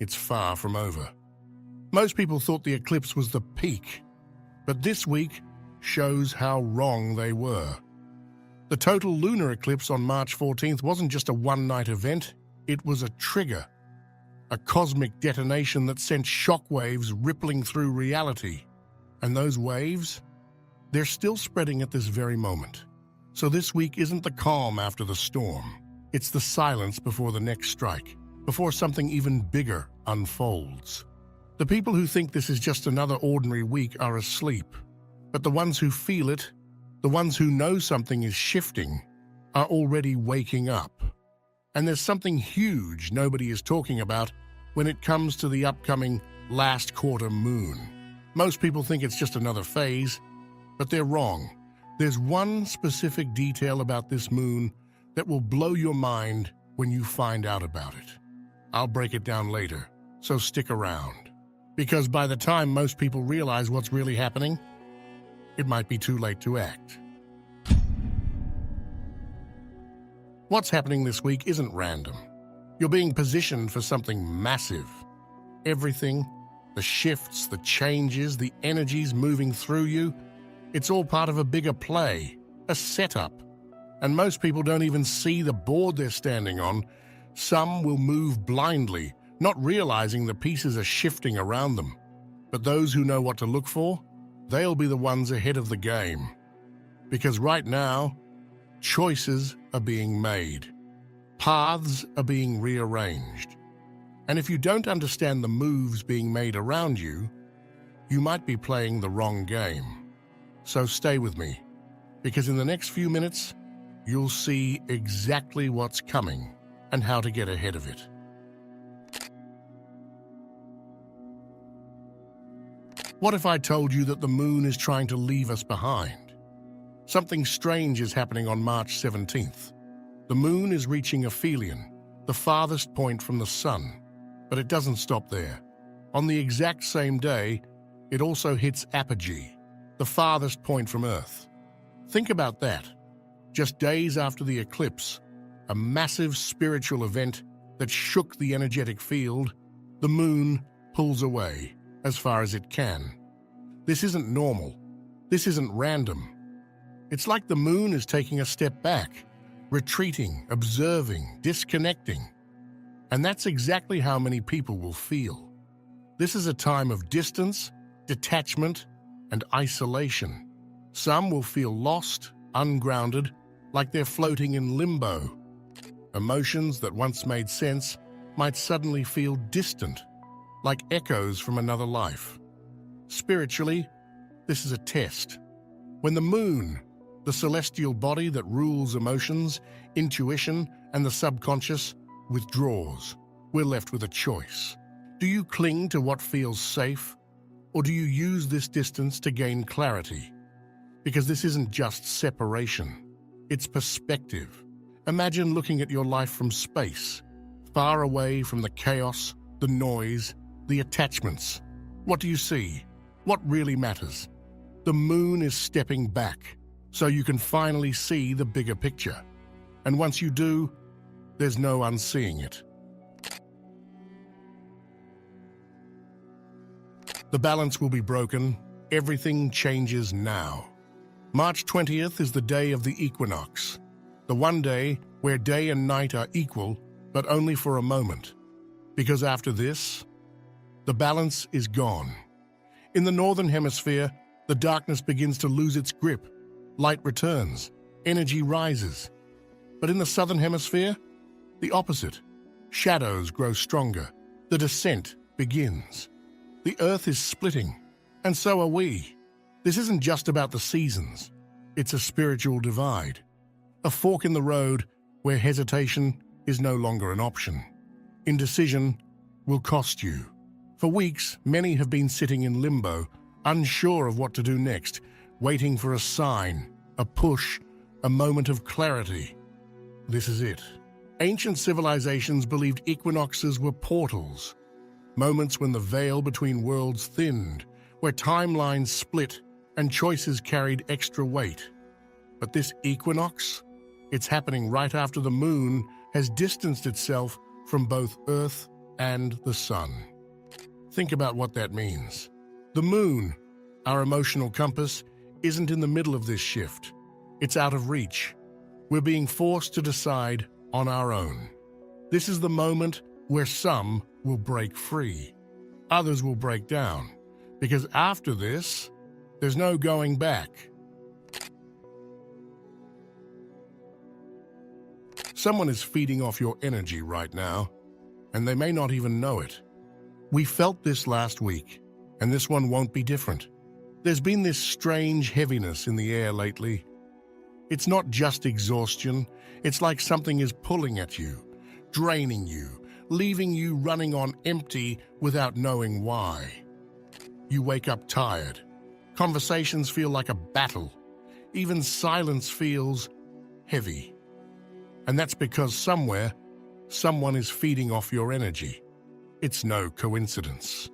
it's far from over. Most people thought the eclipse was the peak, but this week shows how wrong they were. The total lunar eclipse on March 14th wasn't just a one-night event, it was a trigger, a cosmic detonation that sent shockwaves rippling through reality. And those waves, they're still spreading at this very moment. So this week isn't the calm after the storm. It's the silence before the next strike, before something even bigger unfolds. The people who think this is just another ordinary week are asleep. But the ones who feel it, the ones who know something is shifting, are already waking up. And there's something huge nobody is talking about when it comes to the upcoming last quarter moon. Most people think it's just another phase, but they're wrong. There's one specific detail about this moon that will blow your mind when you find out about it. I'll break it down later, so stick around. Because by the time most people realize what's really happening, it might be too late to act. What's happening this week isn't random. You're being positioned for something massive. Everything, the shifts, the changes, the energies moving through you, it's all part of a bigger play, a setup. And most people don't even see the board they're standing on. Some will move blindly, not realizing the pieces are shifting around them. But those who know what to look for, they'll be the ones ahead of the game. Because right now, choices are being made. Paths are being rearranged. And if you don't understand the moves being made around you, you might be playing the wrong game. So stay with me, because in the next few minutes, you'll see exactly what's coming and how to get ahead of it. What if I told you that the moon is trying to leave us behind? Something strange is happening on March 17th. The moon is reaching aphelion, the farthest point from the sun, but it doesn't stop there. On the exact same day, it also hits apogee, the farthest point from Earth. Think about that. Just days after the eclipse, a massive spiritual event that shook the energetic field, the moon pulls away as far as it can. This isn't normal. This isn't random. It's like the moon is taking a step back, retreating, observing, disconnecting. And that's exactly how many people will feel. This is a time of distance, detachment, and isolation. Some will feel lost, ungrounded, like they're floating in limbo. Emotions that once made sense might suddenly feel distant, like echoes from another life. Spiritually, this is a test. When the moon, the celestial body that rules emotions, intuition, and the subconscious, withdraws, we're left with a choice. Do you cling to what feels safe, or do you use this distance to gain clarity? Because this isn't just separation, it's perspective. Imagine looking at your life from space, far away from the chaos, the noise, the attachments. What do you see? What really matters? The moon is stepping back, so you can finally see the bigger picture. And once you do, there's no unseeing it. The balance will be broken. Everything changes now. March 20th is the day of the equinox, the one day where day and night are equal, but only for a moment. Because after this, the balance is gone. In the northern hemisphere, the darkness begins to lose its grip. Light returns, energy rises. But in the southern hemisphere, the opposite. Shadows grow stronger. The descent begins. The earth is splitting, and so are we. This isn't just about the seasons. It's a spiritual divide. A fork in the road where hesitation is no longer an option. Indecision will cost you. For weeks, many have been sitting in limbo, unsure of what to do next, waiting for a sign, a push, a moment of clarity. This is it. Ancient civilizations believed equinoxes were portals, moments when the veil between worlds thinned, where timelines split and choices carried extra weight. But this equinox, it's happening right after the moon has distanced itself from both Earth and the sun. Think about what that means. The moon, our emotional compass, isn't in the middle of this shift. It's out of reach. We're being forced to decide on our own. This is the moment where some will break free. Others will break down. Because after this, there's no going back. Someone is feeding off your energy right now, and they may not even know it. We felt this last week, and this one won't be different. There's been this strange heaviness in the air lately. It's not just exhaustion, it's like something is pulling at you, draining you, leaving you running on empty without knowing why. You wake up tired. Conversations feel like a battle. Even silence feels heavy. And that's because somewhere, someone is feeding off your energy. It's no coincidence.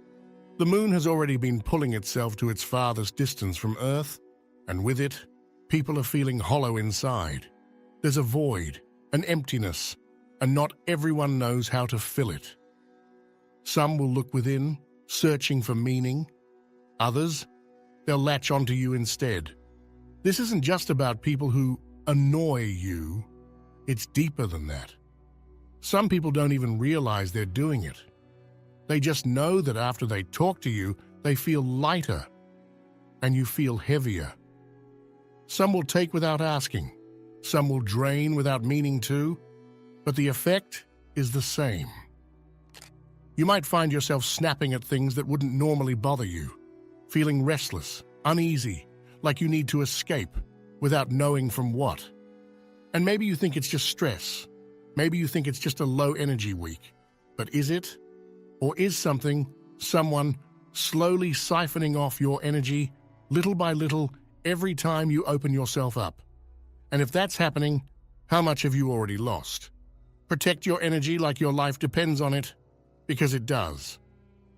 The moon has already been pulling itself to its farthest distance from Earth, and with it, people are feeling hollow inside. There's a void, an emptiness, and not everyone knows how to fill it. Some will look within, searching for meaning. Others, they'll latch onto you instead. This isn't just about people who annoy you. It's deeper than that. Some people don't even realize they're doing it. They just know that after they talk to you, they feel lighter, and you feel heavier. Some will take without asking. Some will drain without meaning to, but the effect is the same. You might find yourself snapping at things that wouldn't normally bother you, feeling restless, uneasy, like you need to escape, without knowing from what. And maybe you think it's just stress. Maybe you think it's just a low-energy week. But is it? Or is someone slowly siphoning off your energy, little by little, every time you open yourself up? And if that's happening, how much have you already lost? Protect your energy like your life depends on it, because it does.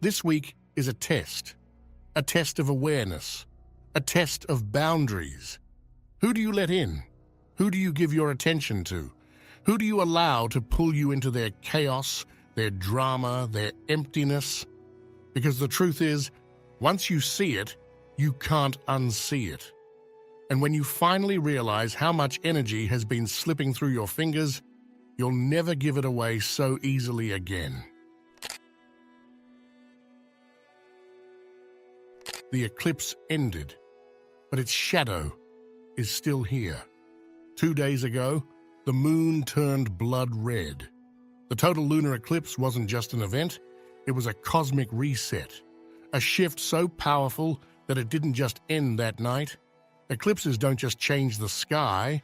This week is a test of awareness, a test of boundaries. Who do you let in? Who do you give your attention to? Who do you allow to pull you into their chaos, their drama, their emptiness? Because the truth is, once you see it, you can't unsee it. And when you finally realize how much energy has been slipping through your fingers, you'll never give it away so easily again. The eclipse ended, but its shadow is still here. 2 days ago, the moon turned blood red. The total lunar eclipse wasn't just an event, it was a cosmic reset, a shift so powerful that it didn't just end that night. Eclipses don't just change the sky,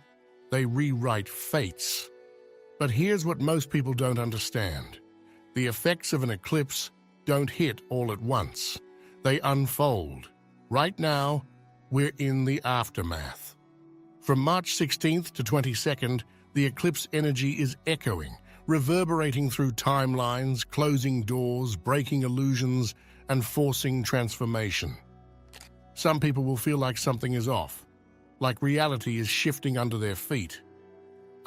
they rewrite fates. But here's what most people don't understand. The effects of an eclipse don't hit all at once. They unfold. Right now, we're in the aftermath. From March 16th to 22nd, the eclipse energy is echoing, reverberating through timelines, closing doors, breaking illusions, and forcing transformation. Some people will feel like something is off, like reality is shifting under their feet.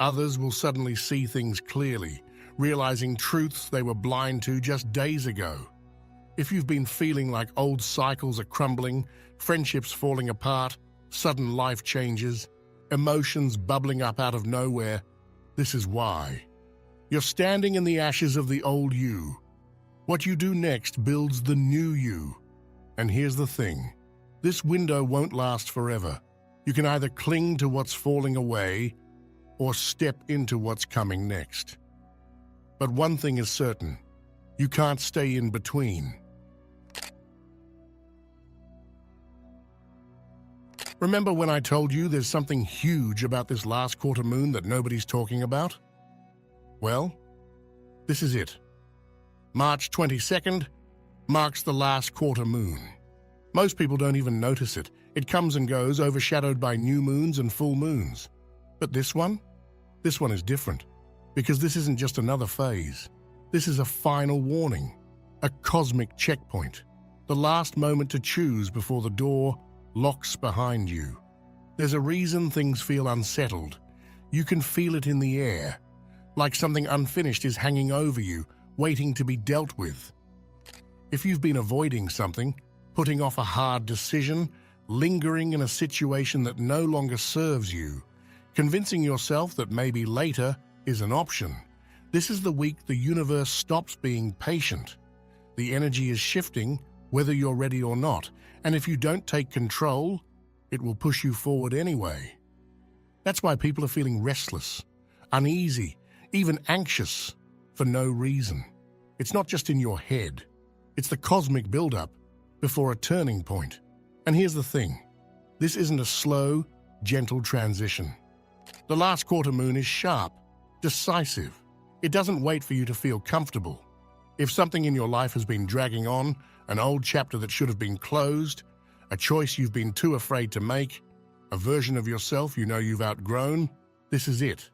Others will suddenly see things clearly, realizing truths they were blind to just days ago. If you've been feeling like old cycles are crumbling, friendships falling apart, sudden life changes, emotions bubbling up out of nowhere, this is why. You're standing in the ashes of the old you. What you do next builds the new you. And here's the thing. This window won't last forever. You can either cling to what's falling away or step into what's coming next. But one thing is certain. You can't stay in between. Remember when I told you there's something huge about this last quarter moon that nobody's talking about? Well, this is it. March 22nd marks the last quarter moon. Most people don't even notice it. It comes and goes, overshadowed by new moons and full moons. But this one is different, because this isn't just another phase. This is a final warning, a cosmic checkpoint, the last moment to choose before the door locks behind you. There's a reason things feel unsettled. You can feel it in the air, like something unfinished is hanging over you, waiting to be dealt with. If you've been avoiding something, putting off a hard decision, lingering in a situation that no longer serves you, convincing yourself that maybe later is an option, this is the week the universe stops being patient. The energy is shifting, whether you're ready or not, and if you don't take control, it will push you forward anyway. That's why people are feeling restless, uneasy, even anxious for no reason. It's not just in your head. It's the cosmic buildup before a turning point. And here's the thing. This isn't a slow, gentle transition. The last quarter moon is sharp, decisive. It doesn't wait for you to feel comfortable. If something in your life has been dragging on, an old chapter that should have been closed, a choice you've been too afraid to make, a version of yourself you know you've outgrown, this is it.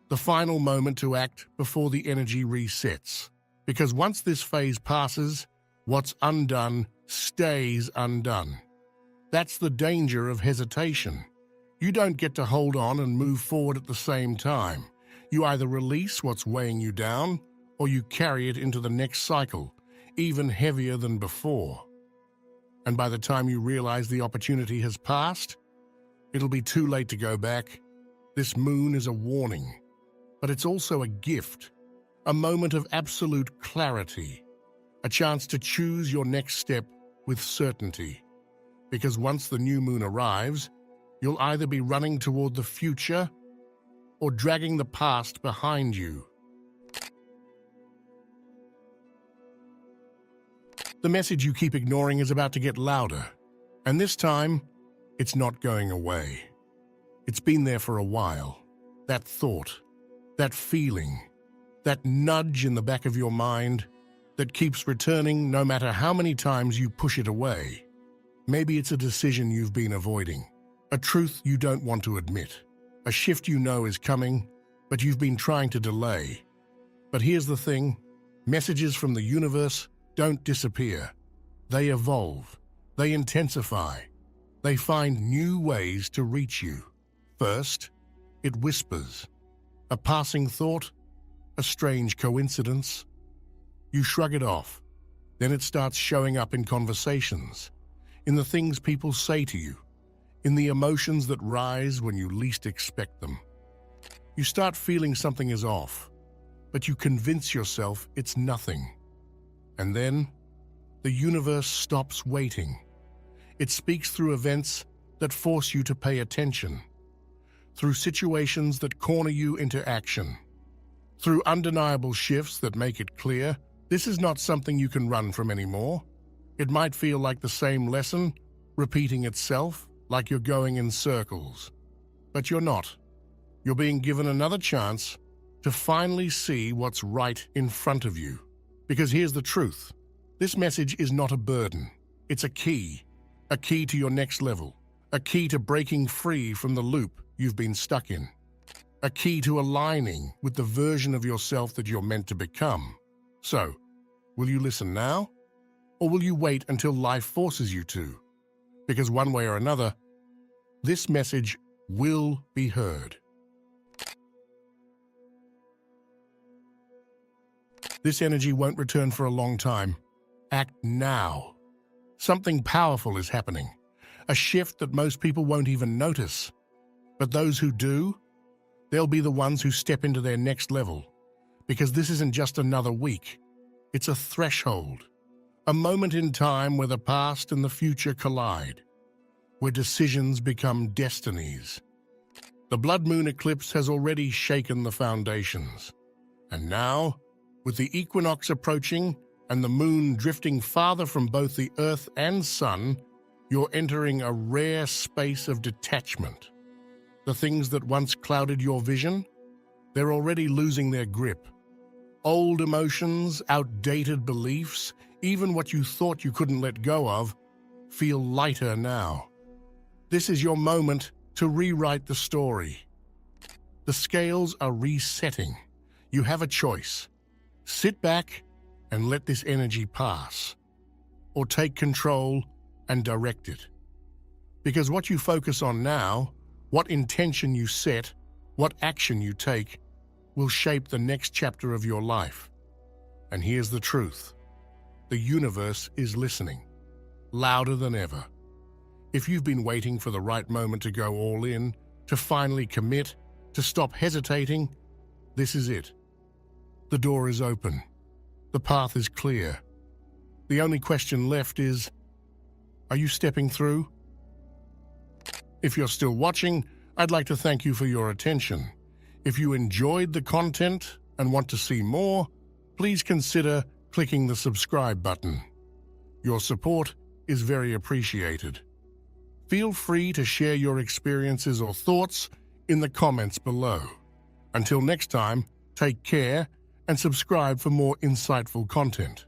The final moment to act before the energy resets. Because once this phase passes, what's undone stays undone. That's the danger of hesitation. You don't get to hold on and move forward at the same time. You either release what's weighing you down, or you carry it into the next cycle, even heavier than before. And by the time you realize the opportunity has passed, it'll be too late to go back. This moon is a warning, but it's also a gift, a moment of absolute clarity, a chance to choose your next step with certainty. Because once the new moon arrives, you'll either be running toward the future or dragging the past behind you. The message you keep ignoring is about to get louder, and this time, it's not going away. It's been there for a while. That thought, that feeling, that nudge in the back of your mind that keeps returning no matter how many times you push it away. Maybe it's a decision you've been avoiding, a truth you don't want to admit, a shift you know is coming, but you've been trying to delay. But here's the thing, messages from the universe don't disappear. They evolve, they intensify, they find new ways to reach you. First, it whispers, a passing thought, a strange coincidence. You shrug it off, then it starts showing up in conversations, in the things people say to you, in the emotions that rise when you least expect them. You start feeling something is off, but you convince yourself it's nothing. And then, the universe stops waiting. It speaks through events that force you to pay attention, through situations that corner you into action, through undeniable shifts that make it clear this is not something you can run from anymore. It might feel like the same lesson, repeating itself, like you're going in circles. But you're not. You're being given another chance to finally see what's right in front of you. Because here's the truth. This message is not a burden. It's a key to your next level, a key to breaking free from the loop you've been stuck in, a key to aligning with the version of yourself that you're meant to become. So, will you listen now? Or will you wait until life forces you to? Because one way or another, this message will be heard. This energy won't return for a long time. Act now. Something powerful is happening, a shift that most people won't even notice. But those who do, they'll be the ones who step into their next level. Because this isn't just another week. It's a threshold, a moment in time where the past and the future collide, where decisions become destinies. The blood moon eclipse has already shaken the foundations. And now, with the equinox approaching and the moon drifting farther from both the earth and sun, you're entering a rare space of detachment. The things that once clouded your vision, they're already losing their grip. Old emotions, outdated beliefs, even what you thought you couldn't let go of, feel lighter now. This is your moment to rewrite the story. The scales are resetting. You have a choice. Sit back and let this energy pass, or take control and direct it. Because what you focus on now, what intention you set, what action you take, will shape the next chapter of your life. And here's the truth. The universe is listening, louder than ever. If you've been waiting for the right moment to go all in, to finally commit, to stop hesitating, this is it. The door is open. The path is clear. The only question left is, are you stepping through? If you're still watching, I'd like to thank you for your attention. If you enjoyed the content and want to see more, please consider clicking the subscribe button. Your support is very appreciated. Feel free to share your experiences or thoughts in the comments below. Until next time, take care and subscribe for more insightful content.